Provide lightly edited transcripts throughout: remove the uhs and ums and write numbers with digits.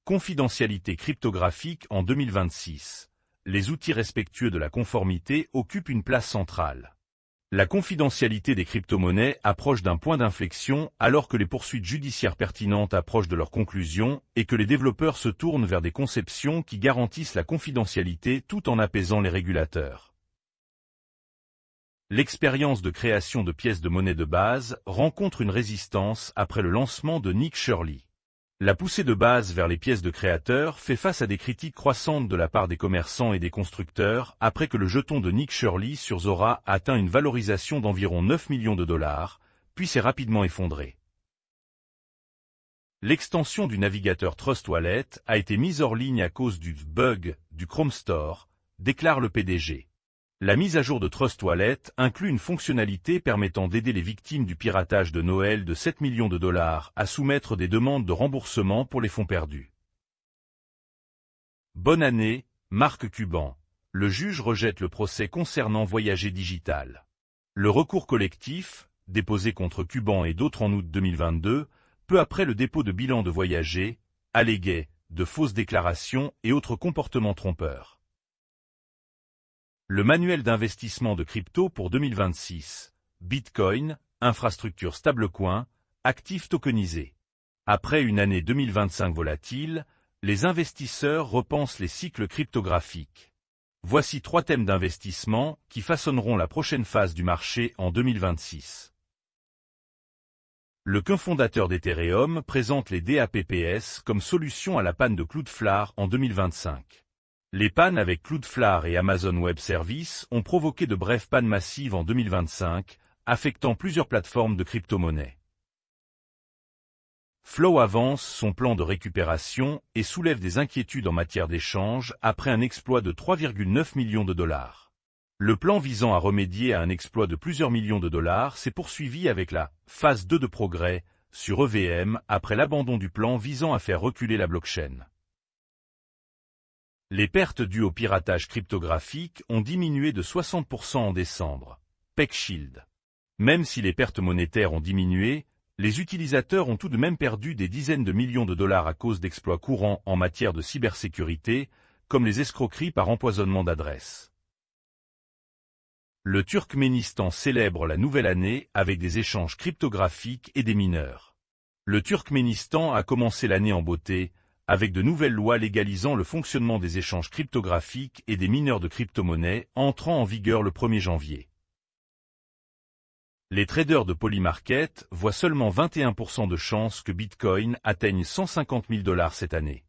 Confidentialité cryptographique en 2026. Les outils respectueux de la conformité occupent une place centrale. La confidentialité des crypto-monnaies approche d'un point d'inflexion alors que les poursuites judiciaires pertinentes approchent de leur conclusion et que les développeurs se tournent vers des conceptions qui garantissent la confidentialité tout en apaisant les régulateurs. L'expérience de création de pièces de monnaie de base rencontre une résistance après le lancement de Nick Shirley. La poussée de base vers les pièces de créateurs fait face à des critiques croissantes de la part des commerçants et des constructeurs après que le jeton de Nick Shirley sur Zora a atteint une valorisation d'environ 9 millions de dollars, puis s'est rapidement effondré. L'extension du navigateur Trust Wallet a été mise hors ligne à cause du bug du Chrome Store, déclare le PDG. La mise à jour de Trust Wallet inclut une fonctionnalité permettant d'aider les victimes du piratage de Noël de 7 millions de dollars à soumettre des demandes de remboursement pour les fonds perdus. Bonne année, Marc Cuban. Le juge rejette le procès concernant Voyager Digital. Le recours collectif, déposé contre Cuban et d'autres en août 2022, peu après le dépôt de bilan de Voyager, alléguait de fausses déclarations et autres comportements trompeurs. Le manuel d'investissement de crypto pour 2026. Bitcoin, infrastructure stablecoin, actifs tokenisés. Après une année 2025 volatile, les investisseurs repensent les cycles cryptographiques. Voici 3 thèmes d'investissement qui façonneront la prochaine phase du marché en 2026. Le cofondateur d'Ethereum présente les DApps comme solution à la panne de Cloudflare en 2025. Les pannes avec Cloudflare et Amazon Web Services ont provoqué de brèves pannes massives en 2025, affectant plusieurs plateformes de crypto-monnaies. Flow avance son plan de récupération et soulève des inquiétudes en matière d'échange après un exploit de 3,9 millions de dollars. Le plan visant à remédier à un exploit de plusieurs millions de dollars s'est poursuivi avec la phase 2 de progrès sur EVM après l'abandon du plan visant à faire reculer la blockchain. Les pertes dues au piratage cryptographique ont diminué de 60% en décembre. PeckShield. Même si les pertes monétaires ont diminué, les utilisateurs ont tout de même perdu des dizaines de millions de dollars à cause d'exploits courants en matière de cybersécurité, comme les escroqueries par empoisonnement d'adresses. Le Turkménistan célèbre la nouvelle année avec des échanges cryptographiques et des mineurs. Le Turkménistan a commencé l'année en beauté, avec de nouvelles lois légalisant le fonctionnement des échanges cryptographiques et des mineurs de crypto-monnaies entrant en vigueur le 1er janvier. Les traders de Polymarket voient seulement 21% de chances que Bitcoin atteigne 150 000 dollars cette année.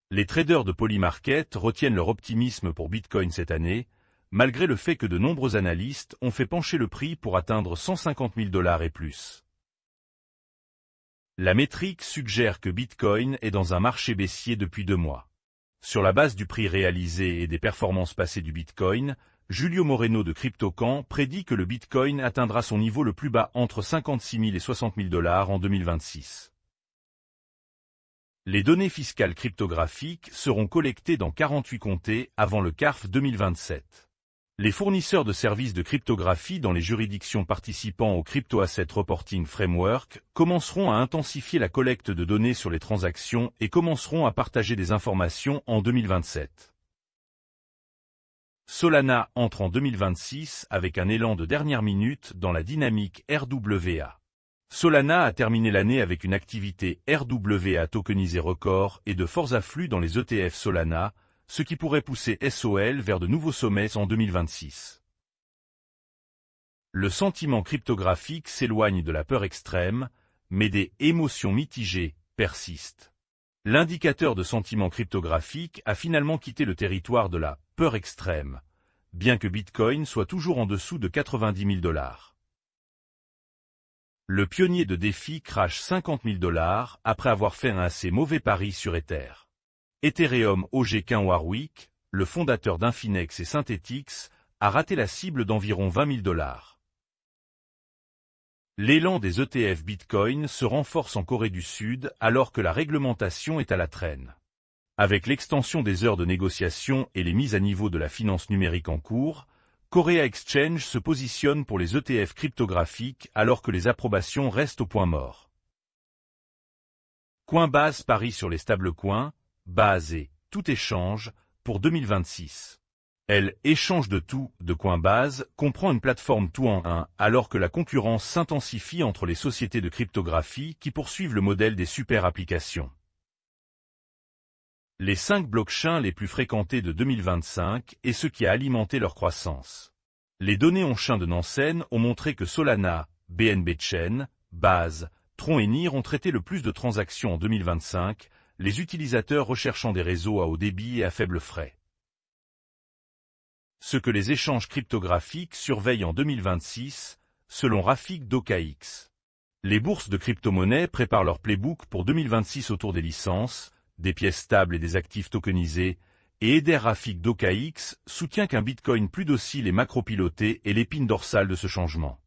Les traders de Polymarket retiennent leur optimisme pour Bitcoin cette année, malgré le fait que de nombreux analystes ont fait pencher le prix pour atteindre 150 000 dollars et plus. La métrique suggère que Bitcoin est dans un marché baissier depuis 2 mois. Sur la base du prix réalisé et des performances passées du Bitcoin, Julio Moreno de CryptoCamp prédit que le Bitcoin atteindra son niveau le plus bas entre 56 000 et 60 000 dollars en 2026. Les données fiscales cryptographiques seront collectées dans 48 comtés avant le CARF 2027. Les fournisseurs de services de cryptographie dans les juridictions participant au Crypto Asset Reporting Framework commenceront à intensifier la collecte de données sur les transactions et commenceront à partager des informations en 2027. Solana entre en 2026 avec un élan de dernière minute dans la dynamique RWA. Solana a terminé l'année avec une activité RWA tokenisée record et de forts afflux dans les ETF Solana, ce qui pourrait pousser SOL vers de nouveaux sommets en 2026. Le sentiment cryptographique s'éloigne de la peur extrême, mais des émotions mitigées persistent. L'indicateur de sentiment cryptographique a finalement quitté le territoire de la peur extrême, bien que Bitcoin soit toujours en dessous de 90 000 dollars. Le pionnier de défi crache 50 000 dollars après avoir fait un assez mauvais pari sur Ether. Ethereum OG Warwick, le fondateur d'Infinex et Synthetix, a raté la cible d'environ 20 000 dollars. L'élan des ETF Bitcoin se renforce en Corée du Sud alors que la réglementation est à la traîne. Avec l'extension des heures de négociation et les mises à niveau de la finance numérique en cours, Korea Exchange se positionne pour les ETF cryptographiques alors que les approbations restent au point mort. Coinbase parie sur les stablecoins, Base et Tout échange pour 2026. Échange de tout, de Coinbase, comprend une plateforme tout en un, alors que la concurrence s'intensifie entre les sociétés de cryptographie qui poursuivent le modèle des super applications. Les 5 blockchains les plus fréquentés de 2025 et ce qui a alimenté leur croissance. Les données on-chain de Nansen ont montré que Solana, BNB Chain, Base, Tron et NIR ont traité le plus de transactions en 2025, les utilisateurs recherchant des réseaux à haut débit et à faible frais. Ce que les échanges cryptographiques surveillent en 2026, selon Rafik Dokaix. Les bourses de crypto-monnaies préparent leur playbook pour 2026 autour des licences, des pièces stables et des actifs tokenisés, et Eder Rafik Dokaix soutient qu'un Bitcoin plus docile et macro-piloté est l'épine dorsale de ce changement.